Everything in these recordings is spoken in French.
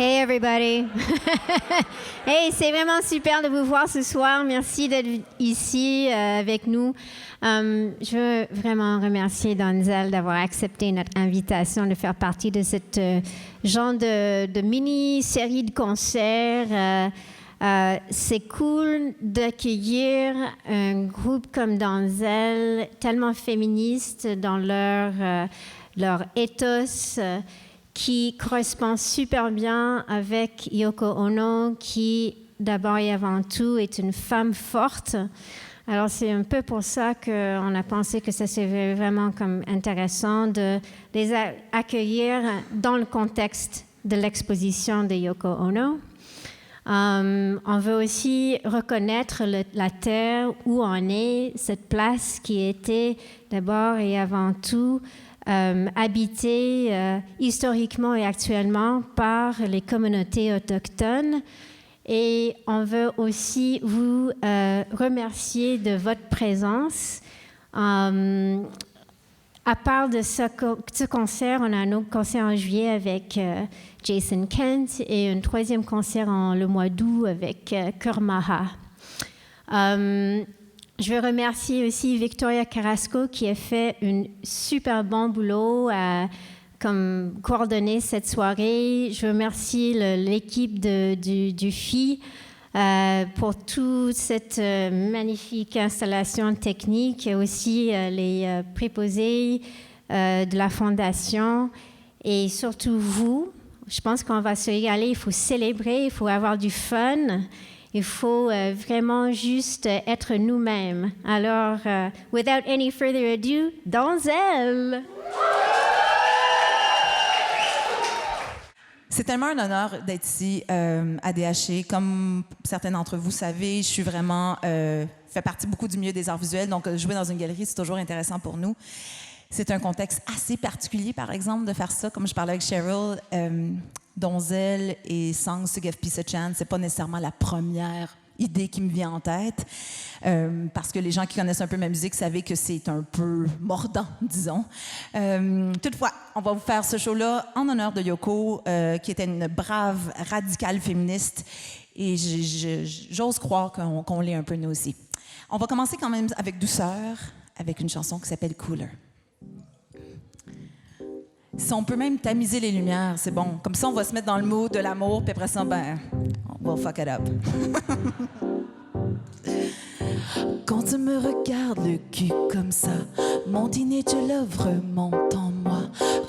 Hey everybody! Hey, c'est vraiment super de vous voir ce soir. Merci d'être ici avec nous. Je veux vraiment remercier Donzel d'avoir accepté notre invitation de faire partie de cette genre de mini-série de concerts. C'est cool d'accueillir un groupe comme Donzel, tellement féministe dans leur ethos, qui correspond super bien avec Yoko Ono, qui d'abord et avant tout est une femme forte. Alors c'est un peu pour ça qu'on a pensé que ça serait vraiment comme intéressant de les accueillir dans le contexte de l'exposition de Yoko Ono. On veut aussi reconnaître la terre où on est, cette place qui était d'abord et avant tout habitée historiquement et actuellement par les communautés autochtones. Et on veut aussi vous remercier de votre présence. À part de ce concert, on a un autre concert en juillet avec Jason Kent et un troisième concert le mois d'août avec Kurmaha. Je veux remercier aussi Victoria Carrasco qui a fait un super bon boulot comme coordonner cette soirée. Je remercie l'équipe du FI pour toute cette magnifique installation technique, et aussi les préposés de la Fondation et surtout vous. Je pense qu'on va se régaler, il faut célébrer, il faut avoir du fun. Il faut vraiment juste être nous-mêmes. Alors, without any further ado, Donzel! C'est tellement un honneur d'être ici à DHC. Comme certains d'entre vous savez, je suis vraiment fait partie beaucoup du milieu des arts visuels, donc jouer dans une galerie, c'est toujours intéressant pour nous. C'est un contexte assez particulier, par exemple, de faire ça. Comme je parlais avec Cheryl, Donzel et Songs to Give Peace a Chance, c'est pas nécessairement la première idée qui me vient en tête, parce que les gens qui connaissent un peu ma musique savaient que c'est un peu mordant, disons. Toutefois, on va vous faire ce show-là en honneur de Yoko, qui était une brave radicale féministe, et j'ose croire qu'on l'est un peu nous aussi. On va commencer quand même avec douceur, avec une chanson qui s'appelle Cooler. Si on peut même tamiser les lumières, c'est bon. Comme ça, on va se mettre dans le mood de l'amour, puis après ça, we'll fuck it up. Quand tu me regardes le cul comme ça, mon teenage love remonte en moi.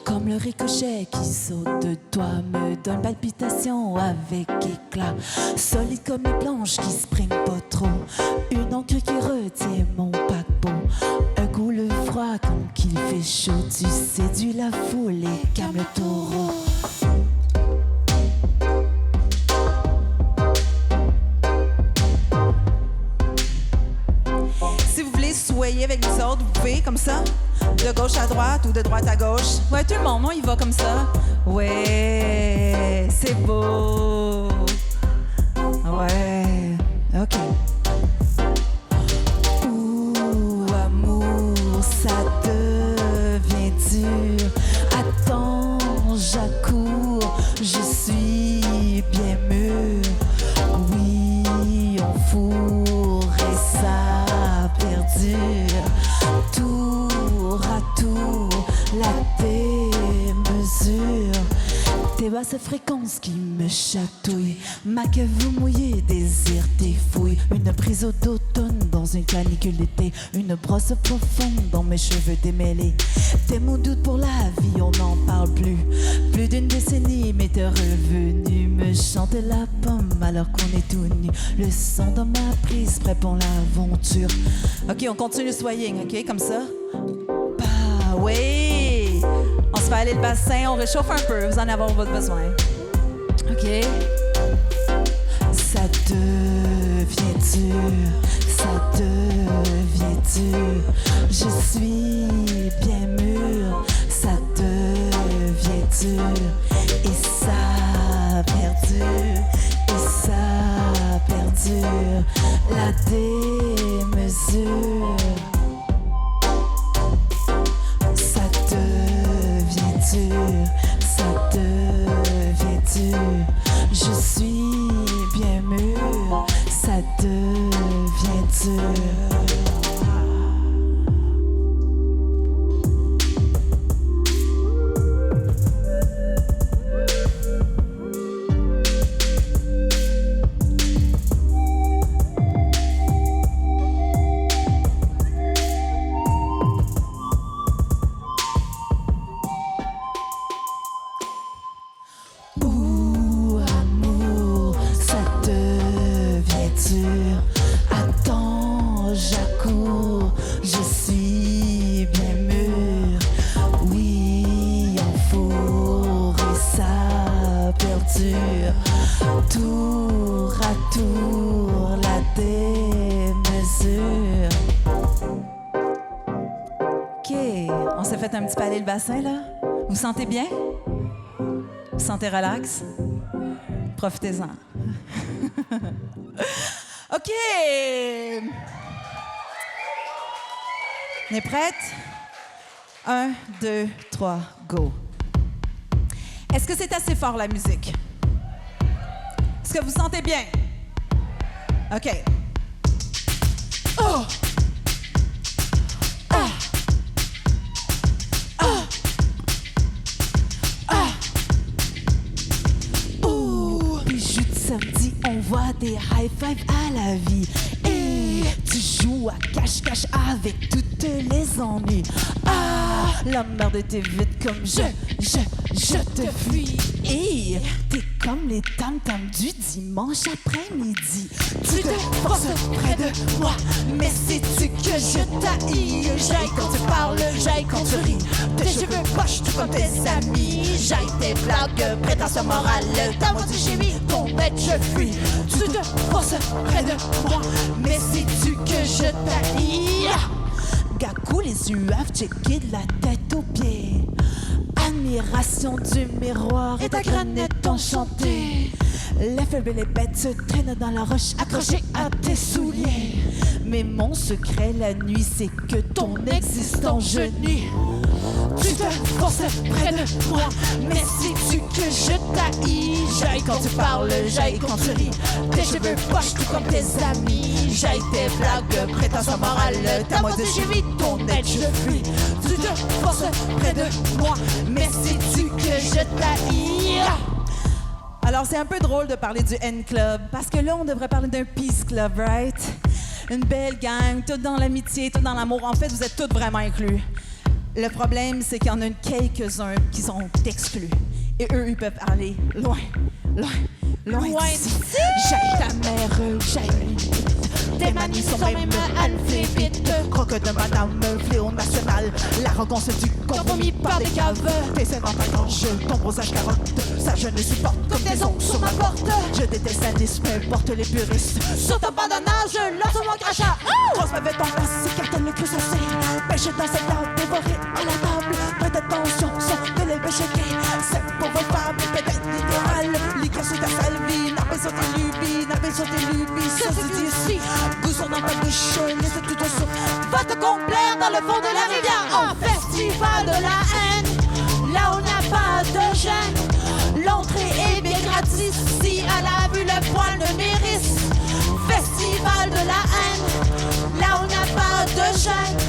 Comme le ricochet qui saute de toi me donne palpitation avec éclat. Solide comme les planches qui spring pas trop. Une encre qui retient mon paquebot. Un coup le froid quand qu'il fait chaud. Tu séduis la foule et calme le taureau. Si vous voulez soyer avec nous autres, vous pouvez comme ça, de gauche à droite ou de droite à gauche. Ouais, tout le monde, on y va comme ça. Ouais, c'est beau. Ouais, OK. Ouh, amour, ça devient dur. Attends, j'accours, je suis bien mûr. Oui, on fourrait ça perdure. Tour à tour, la démesure. Tes basses fréquences qui me chatouillent. Ma queue mouillée, désir tes fouilles. Une brise d'automne dans une canicule d'été. Une brosse profonde dans mes cheveux démêlés. Des mots doutes pour la vie, on n'en parle plus. Plus d'une décennie m'est revenu me chanter la pomme alors qu'on est tout nu. Le son dans ma prise, prêt pour l'aventure. OK, on continue le swaying, OK, comme ça. Bah oui! On se fait aller le bassin, on réchauffe un peu, vous en avez votre besoin. OK? Ça devient dur, ça devient dur. Je suis bien mûr, ça devient dur. Et ça perdure, et ça perdure. La démesure. Ça devient dur, ça devient dur. je suis bien mûr, ça devient dur. Attends, j'accours, je suis bien mûr. Oui, en four et ça perdure. Tour à tour, la démesure. OK, on s'est fait un petit palais le bassin, là. Vous vous sentez bien? Vous vous sentez relax? Profitez-en. OK. On est prête? 1, 2, 3, go. Est-ce que c'est assez fort, la musique? Est-ce que vous sentez bien? OK. Oh! Ah! Ah! Ah! Oh! Bijou de samedi, on voit des high five à la vie. Et tu joues à cache-cache avec toutes les ennuis. Ah, la merde était vite comme je te fuis. Et t'es comme les tam-tams du dimanche après-midi. Tu te forces près de moi, mais sais-tu que je t'haïs? J'aille quand tu parles, j'aille quand tu ris. Tes cheveux poches tout comme tes amis. J'aille tes blagues, prétention morale. Ta voix du chimie, ton bête je fuis. Tu te forces près de moi, mais sais-tu que je t'haïs? Gakou, les yeux checké de la tête aux pieds. Admiration du miroir et ta granette enchantée. Les faibles et les bêtes se traînent dans la roche accrochées à tes souliers. Mais mon secret la nuit, c'est que ton existence je nuis. Tu te forces près de moi, mais sais-tu que je t'haïs? J'aille quand tu parles, j'aille quand tu ris. Tes cheveux poches tout comme tes amis. J'aille tes blagues, prétention morale. Ta mode je vis, ton aide je fuis. Tu te forces près de moi, mais sais-tu que je t'haïs? Alors c'est un peu drôle de parler du N-Club, parce que là on devrait parler d'un Peace Club, right? Une belle gang, toutes dans l'amitié, toutes dans l'amour. En fait, vous êtes toutes vraiment inclus. Le problème, c'est qu'il y en a quelques-uns qui sont exclus. Et eux, ils peuvent aller loin d'ici. J'aille ta mère, j'aille. Tes manies sont même alphabètes. Croque de madame, fléau national. L'arrogance du compromis par des caves. Tes seins dans ta gorge, ton brosage carotte. Ça je ne supporte comme des ongles sur ma porte. Je déteste la nice, peu importe les puristes. Sur ton bandonnage, lance mon crachat. Rose m'avait ton face, c'est cartonne le crustacé. Pêche dans cette table, dévorée à la table. Prête attention, son de l'élevé shaké. C'est pour vos femmes, peut-être littéral. Liqueur sur ta salvie, nappé sur tes lubies, nappé sur tes lubies. Ça se dit ici, goût dans ta bouche, laisse tout au saut. Va te complaire dans le fond de la rivière. En festival de la haine, là on n'a pas de gêne. L'entrée est bien gratis, si elle a vu le poil de Méris. Festival de la haine, là on n'a pas de gêne.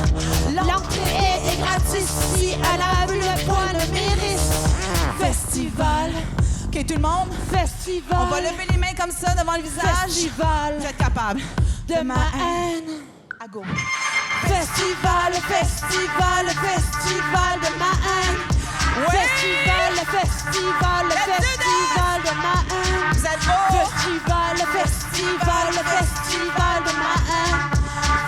L'entrée est gratis, si elle a vu le poil de Méris. Festival. OK, tout le monde? Festival. On va lever les mains comme ça devant le visage. Festival. Vous êtes capable. De ma haine. À go. Festival, festival, festival de ma haine. Ouais. Festival, festival, festival de ma haine. Vous êtes beau. Festival, festival, festival de ma haine.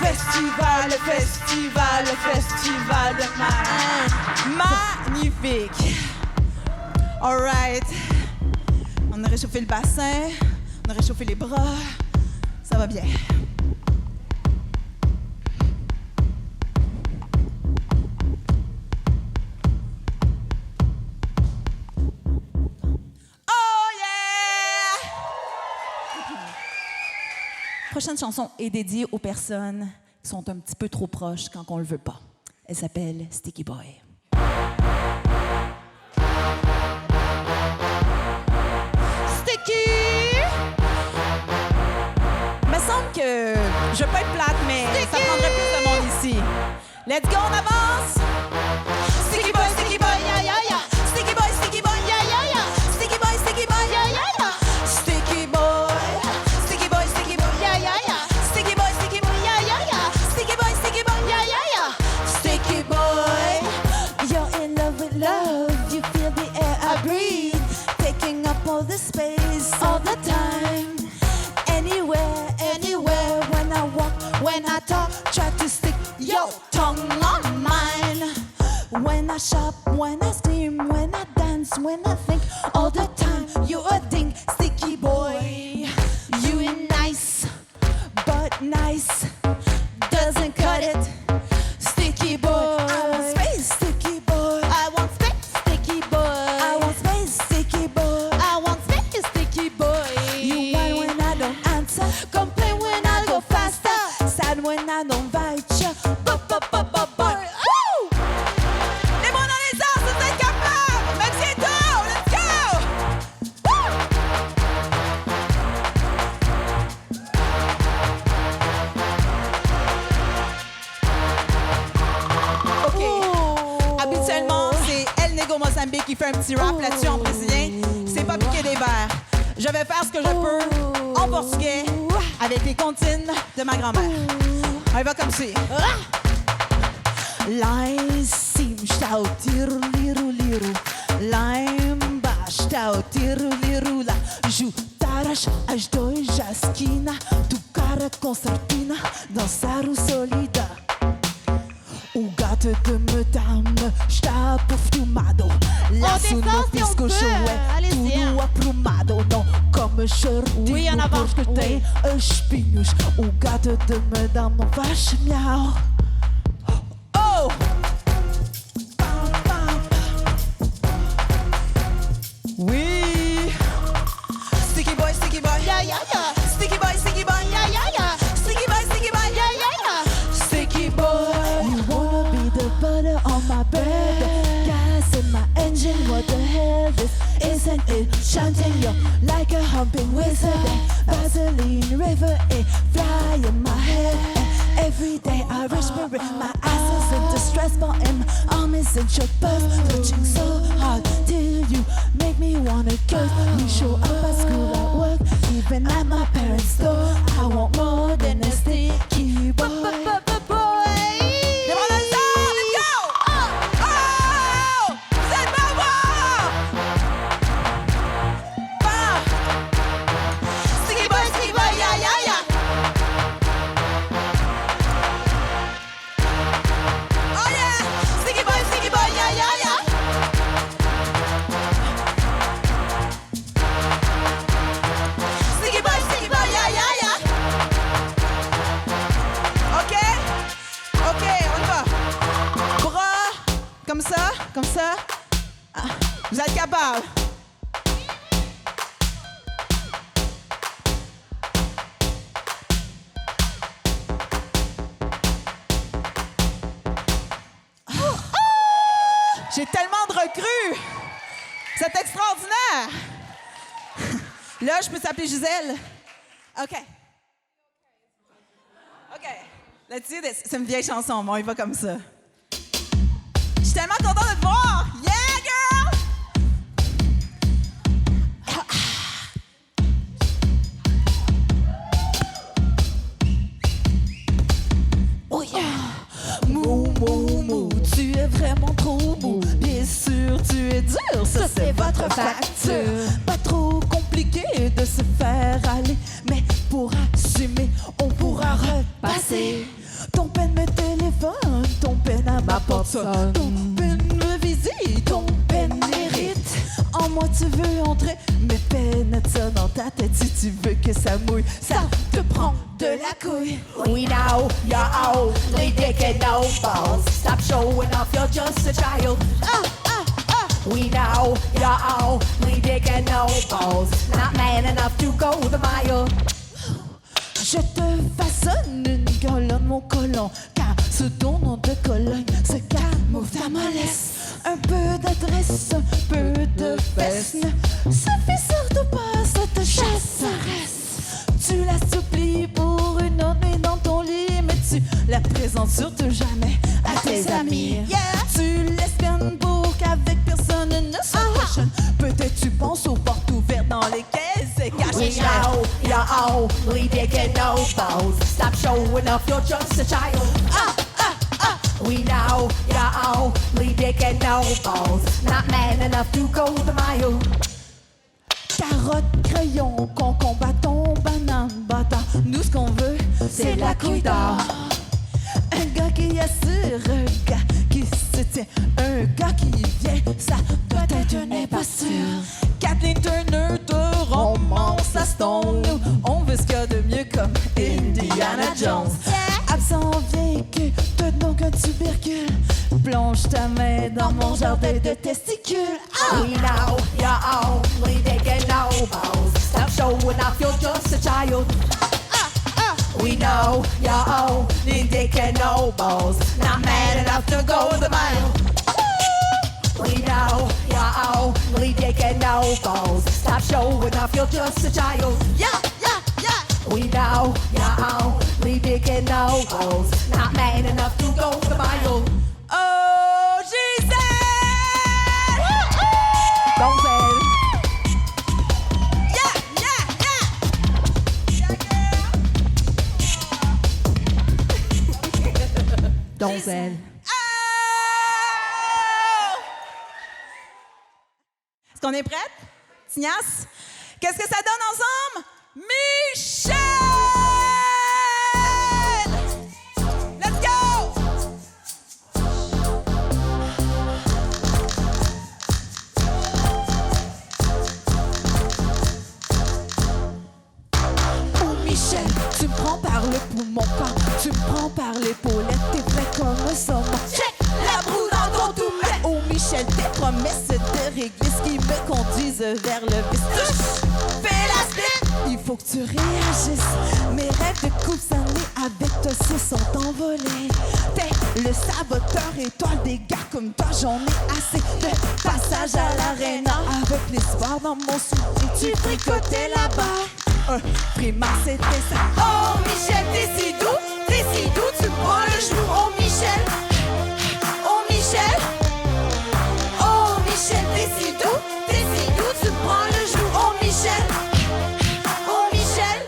Festival, festival, festival de ma haine. Magnifique. All right. On a réchauffé le bassin, on a réchauffé les bras. Ça va bien. La prochaine chanson est dédiée aux personnes qui sont un petit peu trop proches quand on le veut pas. Elle s'appelle Sticky Boy. que je veux pas être plate, mais ça prendrait plus de monde ici. Let's go, on avance! Sticky boy, yeah, yeah, yeah. Sticky boy, yeah, yeah, yeah. Sticky boy, yeah, yeah, yeah. Sticky boy, yeah, yeah, yeah. Sticky boy, yeah, yeah, yeah. Sticky boy, yeah, yeah, yeah. Sticky boy, You're in love with love. You feel the air I breathe, taking up all the space all the time. Anywhere, when I walk, when I talk, try to stick your tongue on mine. When I shop, when I steam, when I dance, when I think, all the time you're a ding, sticky boy. You ain't nice, but nice doesn't cut it. Sticky boy, I want space, sticky boy. I want space, sticky boy. I want space, sticky boy. I want space, sticky boy. You whine when I don't answer, complain when I go faster, sad when I don't bite you. Boy. Woo! les mots dans les airs, c'est être capable! Même si c'est tôt, let's go! Woo! OK. Habituellement, c'est El Nego Mozambique qui fait un petit rap là-dessus en brésilien. C'est pas piquer des verres. Je vais faire ce que je peux en portugais avec les comptines de ma grand-mère. On y va comme ci. Lá em cima está o tiro, liro, liro. Lá embaixo está o tiro, liro, lá. Juntar as duas esquinas do cara com certina, dançar o solida. O gato de madame está perfumado. Laço no pescoço é tudo aprumado. Não come shortinho porque tem espinhos. O gato de madame não faz miau. Oh! Oui! Sticky boy, yeah, yeah, yeah. Sticky boy, yeah, yeah, yeah. Sticky boy, yeah, yeah, yeah. Sticky boy. You wanna be the butter on my bread, gas in my engine. What the hell? This isn't it? Chanting you like a humping wizard. Vaseline river, it fly in my head. Every day I respirate, my ass is in distress, but my arm is in your buzz, touching so hard till you make me wanna curse. We show up at school, at work, even at my parents' door. I want more than a sticky boy. Les bras dans les airs, let's go! Oh! Vous êtes pas bon! Bah! Sticky boy, yeah, yeah, yeah. Oh yeah! Sticky boy, yeah, yeah, yeah. Sticky boy, yeah, yeah, yeah. OK? OK, on y va. Bras, comme ça. Ah, vous êtes capables. J'ai tellement de recrues. C'est extraordinaire. Là, je peux t'appeler Gisèle. OK. OK. Let's do this. C'est une vieille chanson, mais on y va comme ça. Je suis tellement contente de te voir. Yeah, girl! Oh yeah! Mou, mou, mou, tu es vraiment trop mou. Bien sûr, tu es dur, ça c'est votre facture. Pas trop compliqué de se faire aller, mais pour assumer, on pourra repasser. Ton peine me téléphone, ton peine à ma porte sonne. Ton peine me visite, ton peine mérite. En moi tu veux entrer, mais pénètre ça dans ta tête. Si tu veux que ça mouille, ça te prend de la couille. We know you're only dick and no balls. Stop showing off, you're just a child. We know you're only dick and no balls. Not man enough to go the mile. Je te façonne une colonne, mon colon, car sous ton nom de Cologne se camoufle ta mollesse. Un peu d'adresse, un peu de fesses. Ne suffit surtout pas, ça te chasseresse. Tu l'assouplis pour une présente surtout jamais à tes amis. Yeah. Tu l'espionnes pour qu'avec personne ne se questionne. Peut-être tu penses aux portes ouvertes dans lesquelles c'est We caché. know you're only digging no balls. Stop showing off, you're just a child. We know you're only digging no balls. Not man enough to go the mile. Carotte, crayon, concombre, bâton, banane, bâtard. Nous, ce qu'on veut, C'est de la couille d'or. Un gars qui assure, un gars qui se tient, un gars qui vient, ça doit être un imposture. Kathleen Turner de romance à Stone. Nous, on veut ce qu'il y a de mieux comme Indiana Jones. Absent vécu, t'as donc un tubercule. Plonge ta main dans mon jardin de testicules. We know you're only digging no balls. Stop showing off, you're just a child. We know you're only digging no balls. Not man enough to go the mile. We know you're only digging no balls. Stop showing off, you're just a child. Yeah, yeah, yeah. We know you're only digging no balls. Not man enough to go the mile. Oh, Jesus! Don't say. Yeah, yeah, yeah. Don't say. Est-ce qu'on est prête? Tignasse? Qu'est-ce que ça donne ensemble? Michel! Let's go! Oh Michel, tu me prends par le poumon, tu me prends par l'épaulette, t'es prêt comme un saumon. Check la boue dans ton toupet. Oh Michel, tes promesses de réglisse qui me conduisent vers le vice. Touche, fais la slip. Il faut que tu réagisses. Mes rêves de coupes années avec toi se sont envolés. T'es le saboteur étoile des gars comme toi, j'en ai assez de passage à l'aréna. Avec l'espoir dans mon souffle, tu tricotais là-bas. Un primaire, c'était ça. Oh Michel, t'es si doux, tu me prends le genou. Oh Michel, oh Michel, oh Michel, t'es si doux, tu me prends le genou. Oh Michel, oh Michel.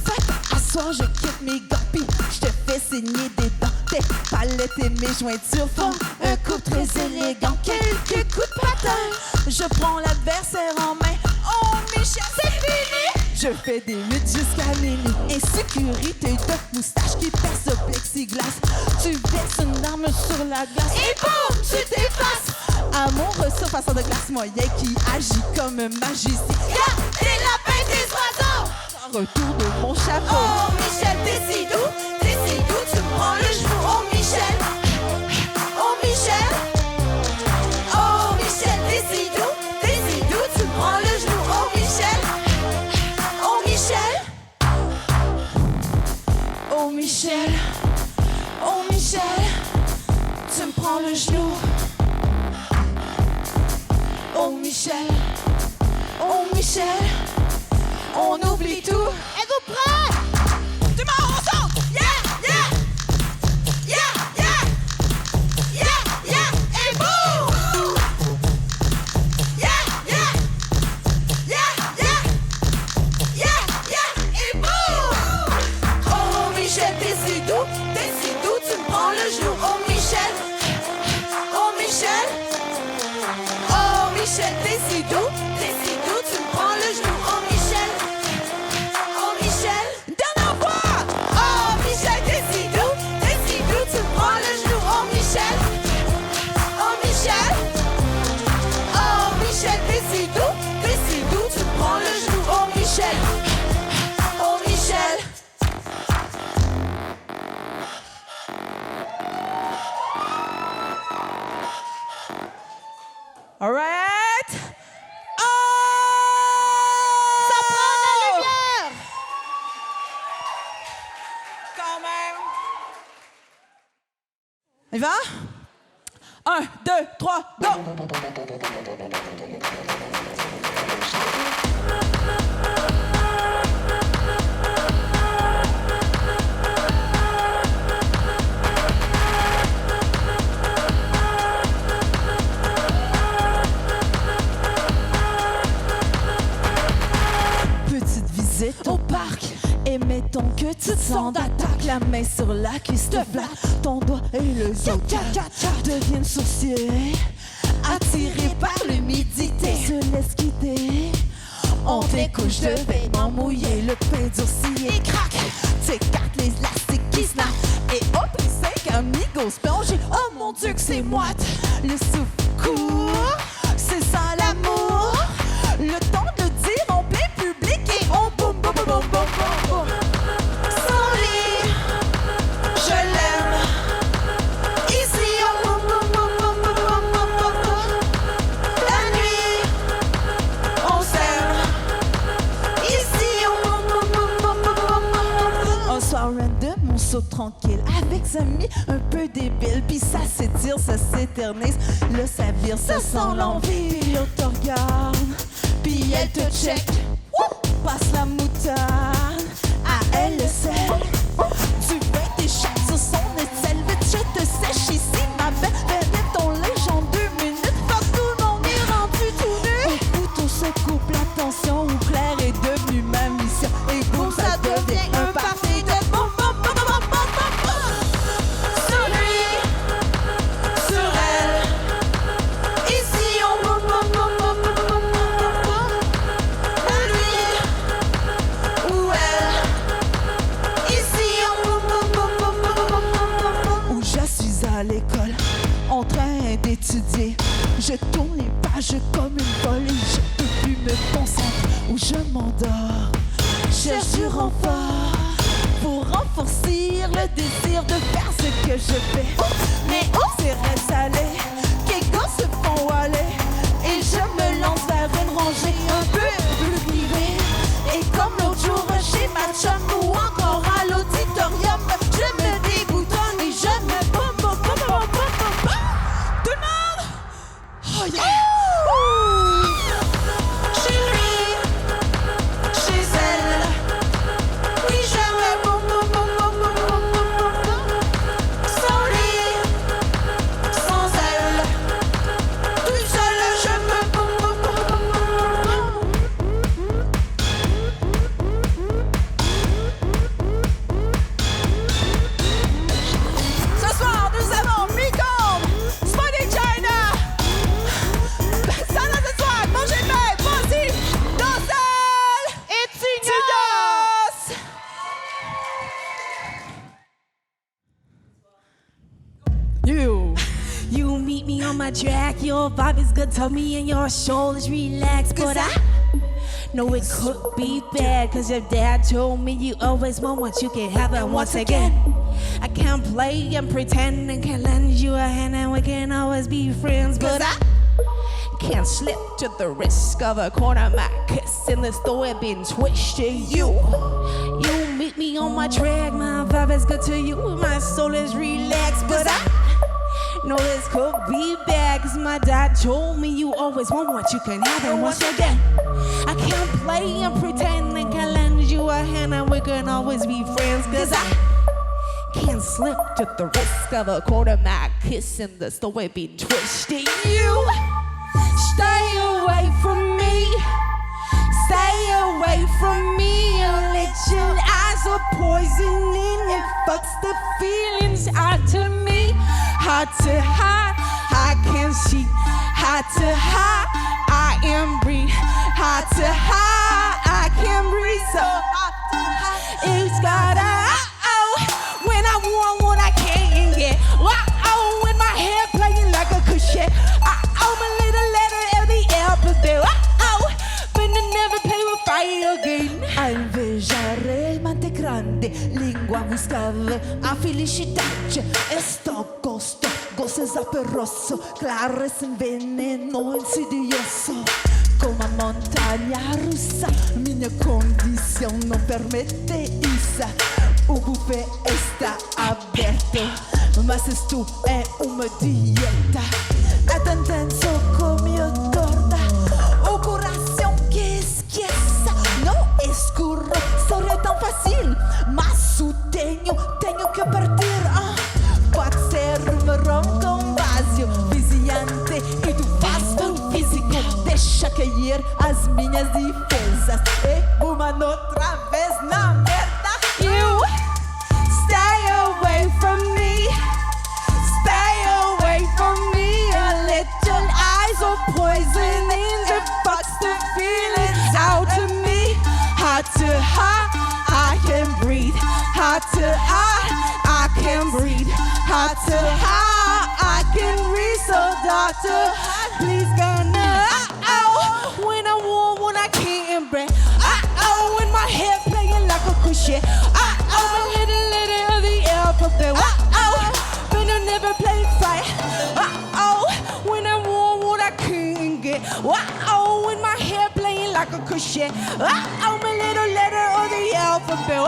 Fait, à soir, je quitte mes gants, pis je te fais saigner des dents. Tes palettes et mes jointures font un coup très élégant. Quelques coups de patin, je prends l'adversaire en main. Oh Michel, c'est fini! Je fais des luttes jusqu'à minuit. Insécurité de moustache qui perce le plexiglas. Tu verses une arme sur la glace et boum, tu t'effaces. À mon ressort, façon de glace moyen qui agit comme un magicien. Yeah, des lapins, des oiseaux. Retour de mon chapeau. Oh Michel, t'es si doux, tu me prends le genou. Oh Michel, oh Michel, oh Michel, t'es si doux, tu me prends le genou. Oh Michel, oh Michel, Oh Michel, oh Michel, tu me prends le genou. Oh Michel, oh Michel, on oublie tout. Êtes-vous prêts? Tout le monde, on saute! Yeah, yeah! Yeah, yeah! Yeah, yeah! Et boum! Yeah, yeah! Yeah, yeah! Yeah, yeah! Et boum! oh Michel, t'es si doux, tu me prends le genou. Oh Michel, oh Michel, oh Michel, t'es si doux, tu me prends le genou. Oh Michel, oh Michel, Dernière fois! oh Michel, t'es si doux, tu me prends le genou. Oh Michel, oh Michel, oh Michel, t'es si doux, tu me prends le genou. Oh Michel, oh Michel. All right? Oh! Ça prend la lumière! Quand même. Il va? 1, 2, 3, go! vite au parc. Et mettons que tu te sens d'attaque. La main sur la cuisse te flatte. Ton doigt et les autres deviennent sourcillés. Attirés par l'humidité, se laisse quitter. On découche de vêtements mouillés, le pain durci et craque. T'écartes les élastiques qui snap. Et hop, les 5 amigos plongés. Oh mon Dieu que c'est moite. Le souffle court, c'est ça l'amour. Le temps de dire en plein public et on boum boum boum boum boum boum. Sans lui, je l'aime. Ici on boum boum boum boum boum boum boum boum. La nuit, on s'aime. Ici on boum boum boum boum boum boum boum. Un soir random, on saute tranquille avec amis un peu débiles. Puis ça s'étire, ça s'éternise. Là ça vire, ça sent l'envie. Puis l'autre te regarde. Puis elle te check, passe la moutarde, à elle le sel. Tu veux tes chats sur son aisselle, vite je te sèche ici ma belle. Verrai ton linge en 2 minutes, partout on est rendu tout nu. Au couteau se coupe la tension, où Claire est devenue ma mission. Et boum, ça devient un party de boum boum boum boum boum boum boum. Sur lui, sur elle, ici on boum boum boum boum boum boum. À l'école, en train d'étudier, je tourne les pages comme une folle et je peux plus me concentrer ou je m'endors. Cherche du renfort pour renforcer le désir de faire ce que je fais. Mais c'est reste salé, quelqu'un se font aller et je me lance vers une rangée un peu privée. Et comme l'autre jour chez ma chum ou encore à l'auditorium, je me déboutonne et je me oh yeah! Ooh. Chez lui, chez elle, oui jamais boum boum boum boum boum boum boum boum. Sans lui, sans elle, toute seule je me boum boum boum boum boum. Ce soir nous avons Miko, Smiley China. You meet me on my track, your vibe is good to me and your shoulders relax. But I know it could be bad, cause your dad told me you always want what you can have it once again. I can't play and pretend and can lend you a hand and we can always be friends. But I can't slip to the risk of a corner my kiss in the store being twisted. You meet me on my track, my vibe is good to you, my soul is relaxed. But I know this could be bad, cause my dad told me you always want what you can have and once again. I can't play and pretend and can lend you a hand and we can always be friends. Cause I can't slip to the risk of a quarter mile kiss in the store being twisted. You stay away from me. Stay away from me. Your little eyes are poisoning. It fucks the feelings out to me. Hard to high, I can see. Hard to high, I am breathe. Hard to high, I can breathe. So hard to high, it's got a when I want what I can't get. Oh, when my hair playing like a cushion. Oh, my little letter of the alphabet. Oh, but I never play with fire again. A invegiare mante grande, lingua muscave, a felicitare, e sto gosto, gosto zaporoso, clares in veneno insidioso. Come montagna russa, minha condição não permite isso. O buffet está aberto, mas isto é uma dieta. A tendência come torna o coração que esqueça. Não é escuro, seria tão fácil, mas o tenho que partir. Pode ser marrom com vazio, viciante e do vasto físico. Deixa cair as minhas líneas difesas. Bumano otra vez, na merda. You stay away from me. Stay away from me. Your little eyes are poisoning. It fucks the feelings out of me. Heart to heart, I can breathe. Heart to heart, I can breathe. Heart to heart, I can breathe. So doctor, please gonna when I want, when I can't breathe. When my head playing like a cushion. My little lady of the alphabet. When I never play fight. When I want, what I can't get. When my hair playing like a cushion. My little letter of the alphabet.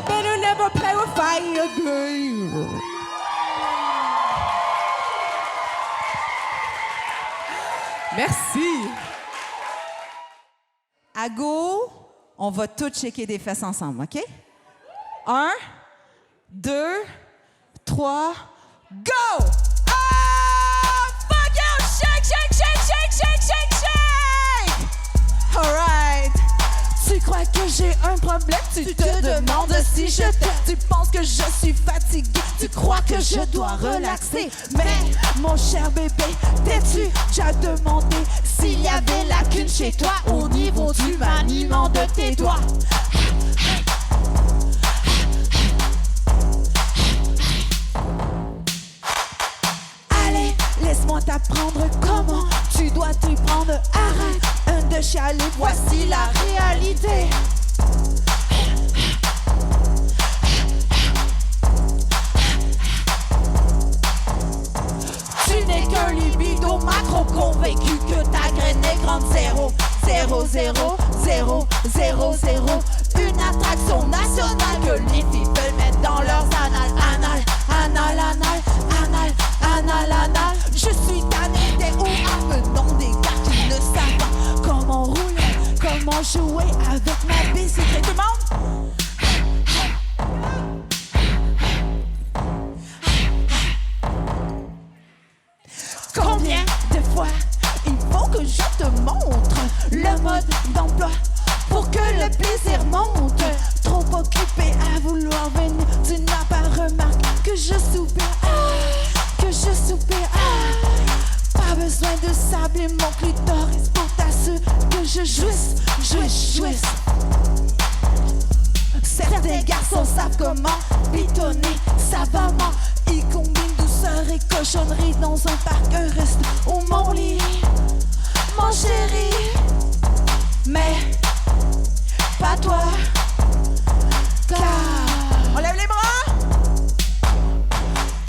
Better never play with fire, girl. Merci. À go, on va tous checker des fesses ensemble, OK? 1, 2, 3, go! Fuck you! Shake, shake, shake, shake, shake, shake, shake! Alright. Tu crois que j'ai un problème? Tu te demandes si je t'aime. Tu penses que je suis fatiguée. Tu crois que je dois relaxer. Mais mon cher bébé, t'es-tu déjà demandé s'il y avait lacune chez toi au niveau du maniement de tes doigts? Allez, laisse-moi t'apprendre comment tu dois t'y prendre. Arrête de chialer, voici la réalité. Tu n'es qu'un libido macro convaincu que ta graine est grande. 0, 0, 0, 0, 0, 0. Une attraction nationale que les filles veulent mettre dans leurs annales. Anal, anal, anal, anal, anal, anal. Je suis tannée des hauts venant des gars qui ne savent pas comment rouler, comment jouer avec ma bicyclette. Tout le monde? Combien de fois il faut que je te montre le mode d'emploi pour que le plaisir monte? Trop occupé à vouloir venir, tu n'as pas remarqué que je soupire, que je soupire. Pas besoin de sabler mon clitoris pour t'assurer que je jouisse, jouisse, jouisse. Certains garçons savent comment pitonner savamment. Ils combinent douceur et cochonnerie dans un parc, un reste ou mon lit, mon chéri. Mais pas toi, car on lève les bras.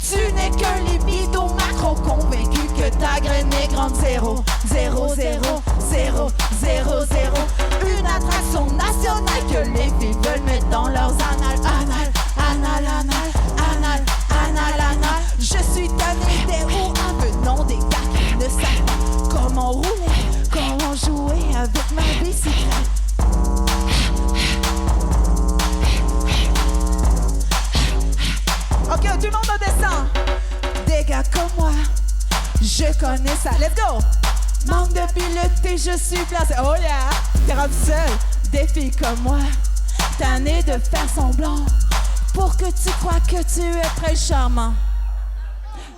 Tu n'es qu'un libido macro convaincu que ta graine est grande. 0, 0, 0, 0, 0, 0. Une attraction nationale que les filles veulent mettre dans leurs annales. Anal, anal, anal, anal, anal, anal. Je suis tannée des hauts venant des gars qui ne savent pas comment rouler, comment jouer avec ma bicyclette. Ok, tout le monde redescend. Des gars comme moi, je connais ça. Let's go! Manque de piloter, je suis placé. Oh yeah! T'es rendu seul. Des filles comme moi, tannées de faire semblant pour que tu crois que tu es très charmant.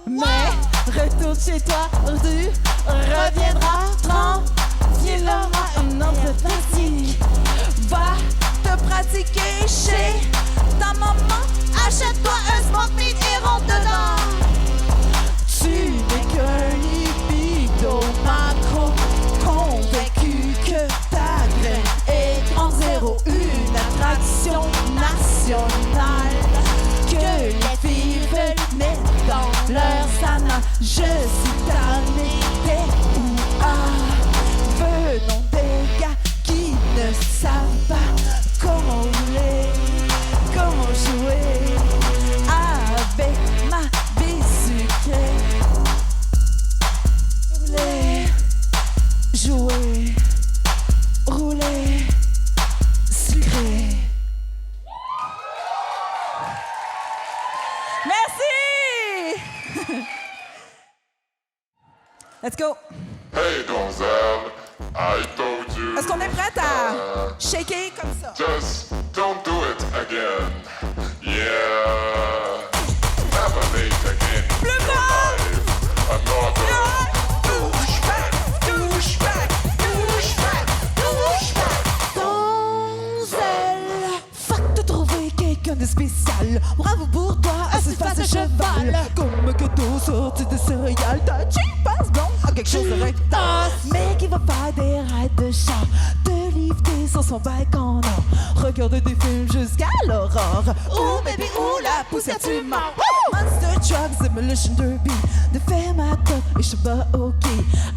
Mais retourne chez toi, tu reviendras tranquillement. Une autre partie va te pratiquer chez ta maman. Achète-toi un smoking et rentre dedans. Tu n'es qu'un libido macro convaincu que ta graine est grande. 0, une attraction nationale que les filles veulent mettre dans leurs annales. Je suis tannée des venant des gars qui ne savent pas comment rouler, comment jouer avec ma bicyclette. Rouler, jouer, rouler, sucré. Merci! Let's go! Hey, Gonzale, I told you. Est-ce qu'on est prête à shaker comme ça? Just don't do it again. Yeah. Never late again. Plus fort! Another. Douchebag, douchebag, douchebag, douchebag. Donzelle, fuck de trouver quelqu'un de spécial. Bravo pour toi, assez face à cheval. Comme un cadeau sorti de céréales, ta cheap passe blonde à quelque chose de rectal. Mais qui va faire des raids de chat, te lifter sur son balcon. Regarde des films jusqu'à l'aurore. Oh baby, oh la poussière tu m'as. Monster Trucks, Demolition Derby, de Fermatop et je suis pas ok.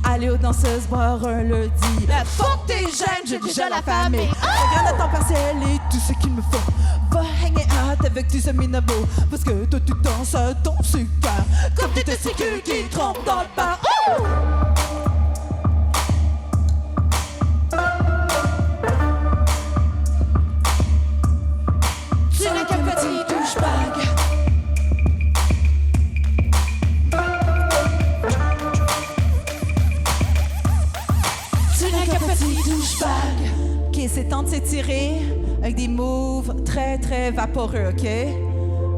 Aller aux danseuses boire un lundi. Fuck tes jeunes, j'ai déjà la famille. Regarde à temps partiel et tout ce qu'il me faut. Va hanging out avec tes amis nabos. Parce que toi tu danses à ton sucre. Comme tes testicules qui trempent dans le pain. Tu n'es qu'un petit douchebag. Tu n'es qu'un petit douchebag. OK, c'est temps de s'étirer avec des moves très, très vaporeux, OK?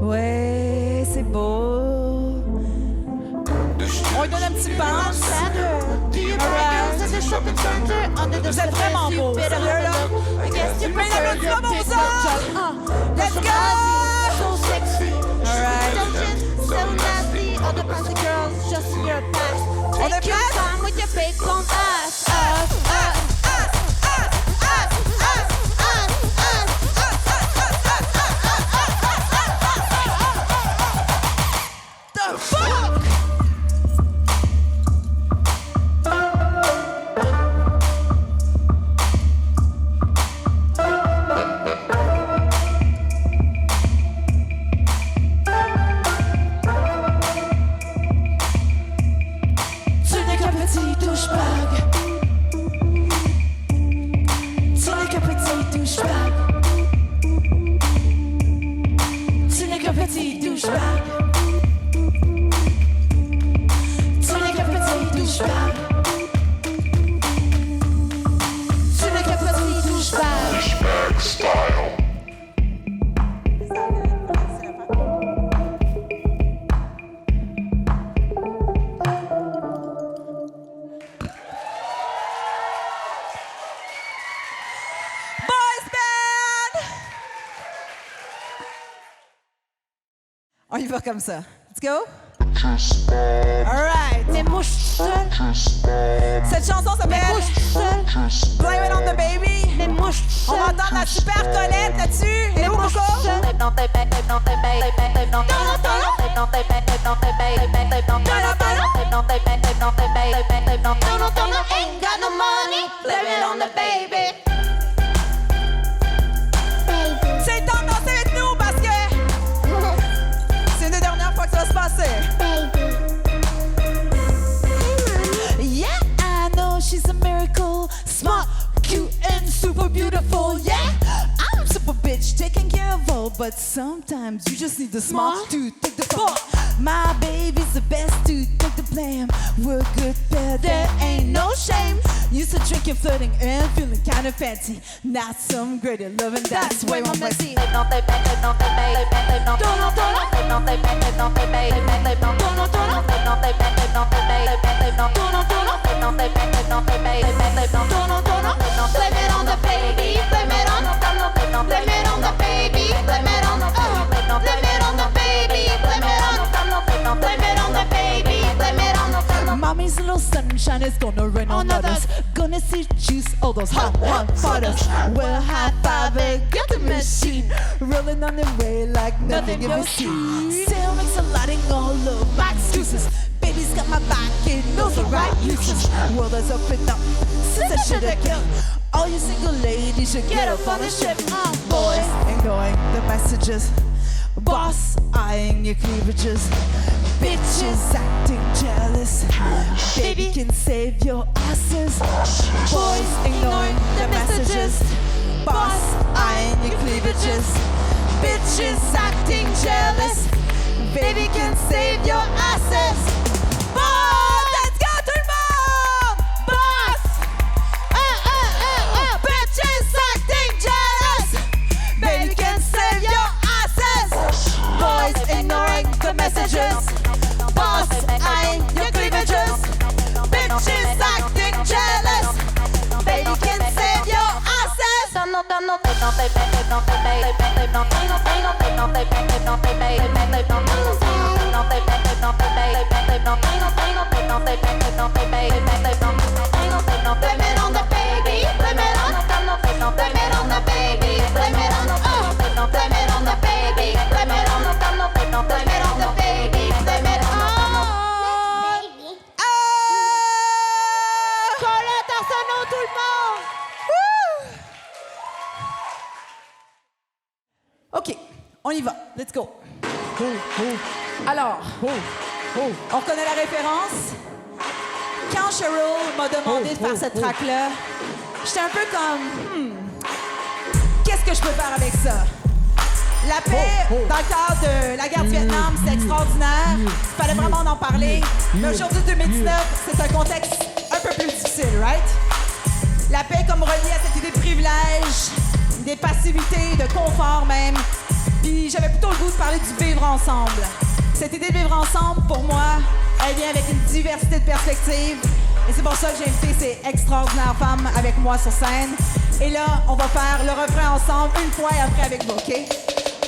Ouais, c'est beau. On lui donne un petit punch. Vous êtes vraiment beau, sérieux, là? Mets la main sur mon sang! Let's go! All right. On est prêts? The fuck? Tu n'es qu'un petit douchebag. Tu n'es qu'un petit douchebag. Tu n'es qu'un petit douchebag. Tu n'es qu'un petit douchebag. Tu n'es qu'un petit douchebag. Douchebag style. Boys band! On y va comme ça. Let's go. All right. Mais moi, je suis seule. Cette chanson s'appelle Blame It on the Baby. Mais moi, je suis On seule. va entendre la super Colette là-dessus. Et où, moi, je Coco? suis seule. Ain't got no money. Blame it on the baby. C'est le temps de danser avec nous parce que c'est une des dernières fois que ça va se passer. Yeah, I know she's a miracle. Smart, cute, and super beautiful. Yeah, I'm super bitch, taking care of all. But sometimes you just need the smart to take the fall. My baby's the best to take the blame. We're good, but there ain't no shame. Used to drinking, flirting, and feeling kind of fancy. Not some greater loving, that's way more messy. Blame it on the baby, blame it on the baby, blame it on the baby, blame it on the baby, blame it on Mommy's little sunshine is gonna rain on others. Gonna seduce all those hot fathers. Well, high five and get the machine rolling on the way like nothing ever seen. Still makes a lot of all of my excuses. Baby's got my back, it knows the right uses. World is up and up since I should have killed. All you single ladies should get up on the ship. Boys ignoring the messages. Boss eyeing your cleavages. Bitches acting jealous. Baby can save your asses. Boys ignoring the messages. Boss eyeing your cleavages. Bitches acting jealous. Baby can save your asses. Bon, let's go tout le monde! Boss OK, on y va. Let's go. Alors, on reconnaît la référence. Quand Cheryl m'a demandé de faire cette track-là, j'étais un peu comme, qu'est-ce que je peux faire avec ça? La paix, dans le cadre de la guerre du Vietnam, c'était extraordinaire. Il fallait vraiment en parler. Mais aujourd'hui, 2019, c'est un contexte un peu plus difficile, right? La paix comme reliée à cette idée de privilège, des passivités, de confort même. Puis j'avais plutôt le goût de parler du vivre ensemble. Cette idée de vivre ensemble, pour moi, elle vient avec une diversité de perspectives. Et c'est pour ça que j'ai invité ces extraordinaires femmes avec moi sur scène. Et là, on va faire le refrain ensemble une fois et après avec vous, OK?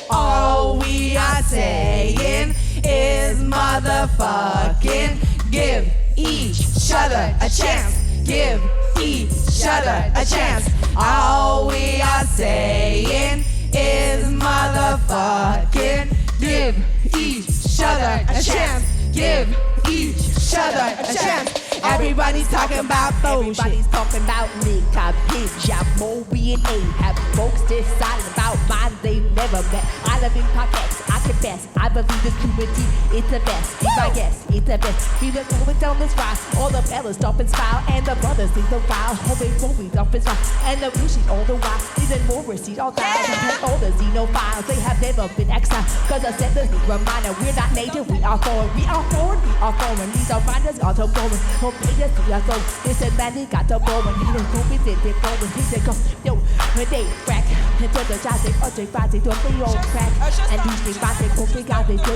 All we are saying is motherfucking give each other a chance. Give each other a chance. All we are saying is motherfucking give each other a chance. Give each other a chance. Everybody's talking about bullshit. Everybody's talking about niqab, hijab, Moby and Ahab. Folks deciding about minds they've never met. I live in pockets, I confess. I believe this community, it's the best. It's my guess, it's the best. We look going down this ride. All the fellas stop and smile. And the brothers think the wild. Homie up and smile. And the bullshit all the while. Even more receipt all died. And all the xenophiles, they have never been exiled. Cause I said this reminder, we're not native, we are foreign. We are foreign, we are foreign. These are finders, got to foreign. It's a man who got the ball and he don't go with it. They go with it, they go, yo, when they crack. Until the job, they urge, they fight, they don't be on crack. And these things, they go, they got, they go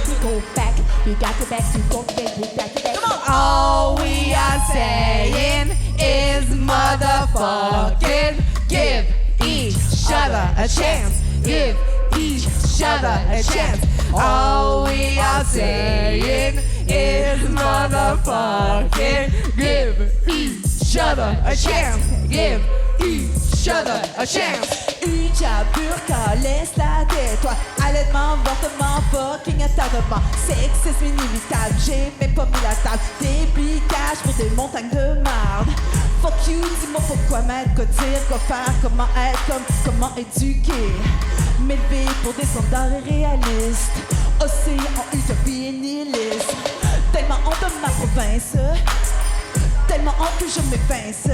back. You got to back to go, they back to back. All we are saying is motherfucking give each other a chance. Give each other a chance. All we are saying is motherfucking give each other a chance. Give each other a chance. Hijab, burqa, laisse la tête, toi. Allaitement, avortement, fucking attardement. Sexisme inévitable, j'ai même pas mis la table. Des piquages pour des montagnes de marde. Fuck you, dis-moi pourquoi mettre, quoi dire, quoi faire, comment être, comment éduquer. M'élever pour des standards irréalistes. Océan en utopie et nihilisme. Tellement honte de ma province. Tellement honte que je m'évince.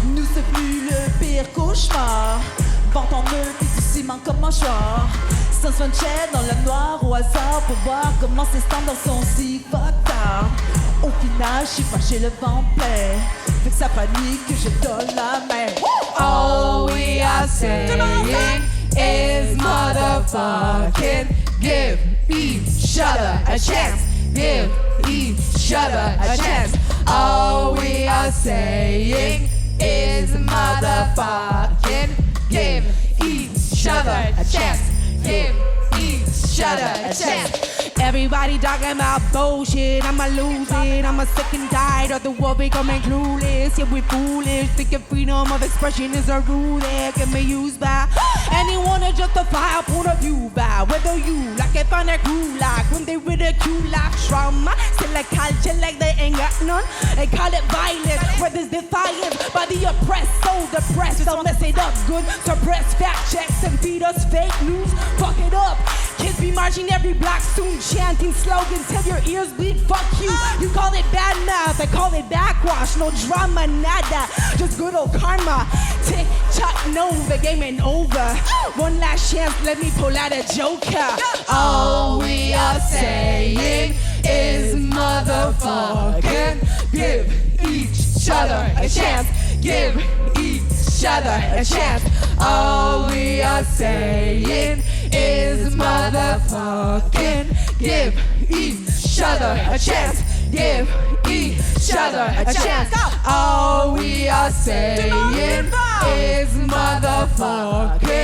Nous sommes venus le pire cauchemar. Vente en eux, puis du ciment comme un mâchoire. Sans sunshine dans le noir au hasard pour voir comment ces standards sont si fucked up. Au final, je suis fâché le vent plein. Fait que ça panique que je donne la main. All we are saying is motherfucking give each other a chance. Give each other a chance. All we are saying is motherfucking give each other a chance. Give each other a chance. Everybody talking about bullshit, I'ma lose it. I'm sick and tired of the world becoming clueless. Yeah, we're foolish, thinking freedom of expression is a rule that can be used by anyone to justify a point of view by whether you like it on their crew like when they ridicule like trauma. Still like culture like they ain't got none. They call it violence, where there's defiance by the oppressed, so depressed. Don't mess it up good, suppress fact checks and feed us fake news. Fuck it up. Kids be marching every block soon, chanting slogans till your ears bleed. Fuck you. You call it bad math, I call it backwash. No drama, nada, just good old karma. Tick tock, no, the game ain't over. One last chance, let me pull out a joker. All we are saying is motherfucking give each other a chance. Give each other a chance. All we are saying is motherfucking give each other a chance. Give each other a chance. All we are saying is motherfucking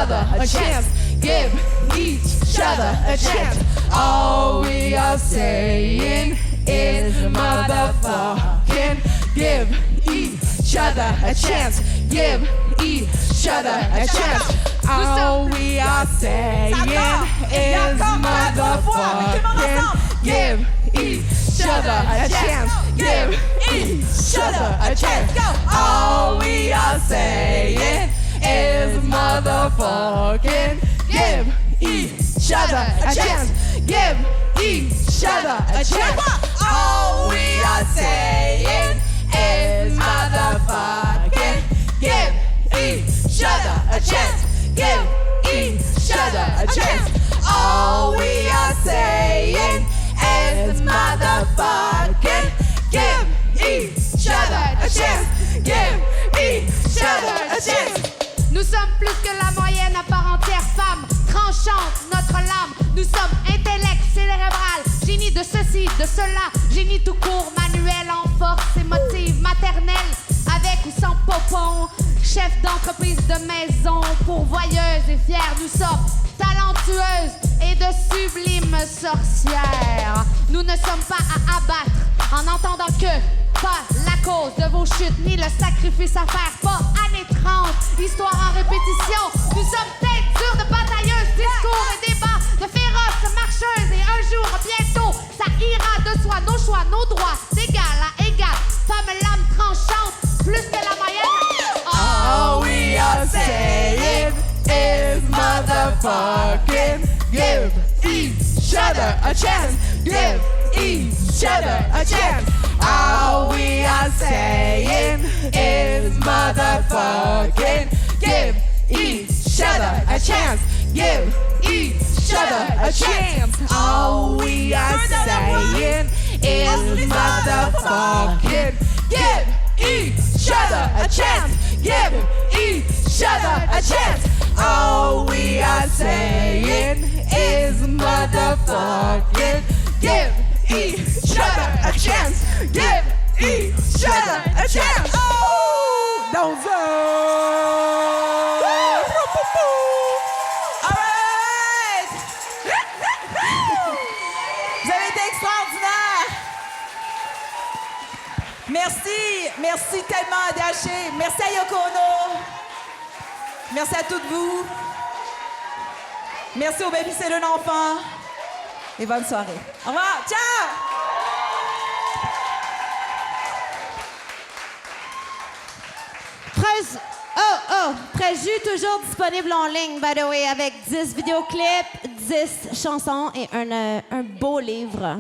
other a chance. Give each other a chance. All we are saying is motherfucking give each other a chance. Give each other a chance. All we are saying is motherfucking give each other a chance. Give each other a chance. All we are saying is motherfucking give each other a chance. Give each other a chance. All we are saying is motherfucking give each other a chance. Give each other a chance. All we are saying is motherfucking give each other a chance. Give each other a chance. Nous sommes plus que la moyenne à part entière femme, tranchante notre lame. Nous sommes intellect cérébral, génie de ceci, de cela, génie tout court, manuel en force émotive, maternelle, avec ou sans popon. Chef d'entreprise de maison, pourvoyeuse et fière, nous sommes talentueuses et de sublimes sorcières. Nous ne sommes pas à abattre en entendant que pas la cause de vos chutes, ni le sacrifice à faire, pas années 30, histoire en répétition. Nous sommes têtes dures de batailleuses, discours et débats, de féroces marcheuses, et un jour, bientôt, ça ira de soi, nos choix, nos droits, d'égal à égal, femme lame tranchante, plus que la moyenne. All we are saying is motherfucking give each other a chance. Give each other a chance. All we are saying is motherfucking give each other a chance. Give each other a chance. All we are saying is motherfucking give each other a chance. Give each other a chance. All we are saying is motherfucking give each other a chance. Give each other a chance. Oh, don't All right! Vous avez été extraordinaires! Merci tellement à DHC. Merci à Yoko Ono. Merci à toutes vous. Merci au Baby C'est un enfant. Et bonne soirée. Au revoir. Ciao! Préjus, toujours disponible en ligne, by the way, avec 10 vidéoclips, 10 chansons et un beau livre.